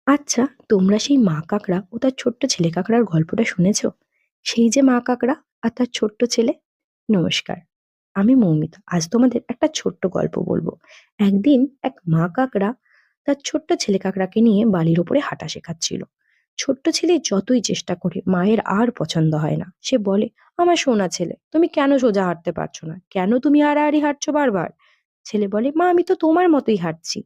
আচ্ছা, তোমরা সেই মা কাকড়া ও তার ছোট্ট ছেলে কাকড়ার গল্পটা শুনেছো? সেই যে মা কাকড়া আর তার ছোট্ট ছেলে। নমস্কার, আমি মৌমিতা। আজ তোমাদের একটা ছোট্ট গল্প বলবো। একদিন এক মা কাকড়া তার ছোট্ট ছেলে কাকড়াকে নিয়ে বালির ওপরে হাঁটা শেখাচ্ছিল। ছোট্ট ছেলে যতই চেষ্টা করে মায়ের আর পছন্দ হয় না। সে বলে, আমার সোনা ছেলে, তুমি কেন সোজা হাঁটতে পারছো না? কেন তুমি আড়াআড়ি হাঁটছো বারবার? ছেলে বলে, মা আমি তো তোমার মতোই হাঁটছি।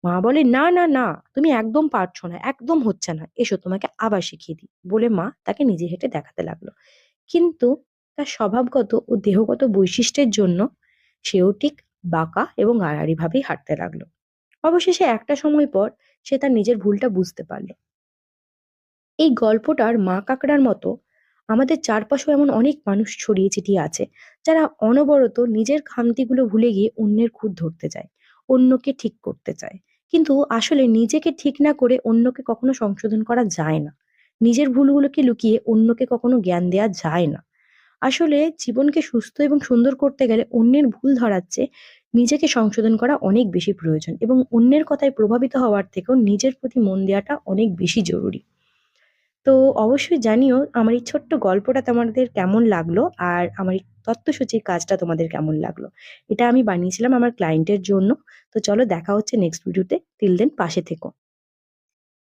মা বলে, না না না, তুমি একদম পারছো না, একদম হচ্ছে না, এসো তোমাকে আবার শিখিয়ে দিই। বলে মা তাকে নিজে হেঁটে দেখাতে লাগলো। কিন্তু তার স্বভাবগত ও দেহগত বৈশিষ্ট্যের জন্য সেও ঠিক বাঁকা এবং আড়াআড়ি ভাবেই হাঁটতে লাগলো। অবশেষে একটা সময় পর সে তার নিজের ভুলটা বুঝতে পারলো। এই গল্পটার মা কাঁকড়ার মতো আমাদের চারপাশেও এমন অনেক মানুষ ছড়িয়ে ছিটিয়ে আছে, যারা অনবরত নিজের খামতিগুলো ভুলে গিয়ে অন্যের খুঁত ধরতে চায়, অন্যকে ঠিক করতে চায়। কিন্তু আসলে নিজেকে ঠিক না করে অন্যকে কখনো সংশোধন করা যায় না। নিজের ভুলগুলোকে লুকিয়ে অন্যকে কখনো জ্ঞান দেওয়া যায় না। আসলে জীবনকে সুস্থ এবং সুন্দর করতে গেলে অন্যের ভুল ধরার চেয়ে নিজেকে সংশোধন করা অনেক বেশি প্রয়োজন, এবং অন্যের কথায় প্রভাবিত হওয়ার থেকেও নিজের প্রতি মন দেওয়াটা অনেক বেশি জরুরি। তো অবশ্যই জানিও আমার এই ছোট্ট গল্পটা তোমাদের কেমন লাগলো, আর আমার এই তথ্যসূচির কাজটা তোমাদের কেমন লাগলো। এটা আমি বানিয়েছিলাম আমার ক্লায়েন্টের জন্য। তো চলো দেখা হচ্ছে নেক্সট ভিডিওতে। টিল দেন পাশে থেকো।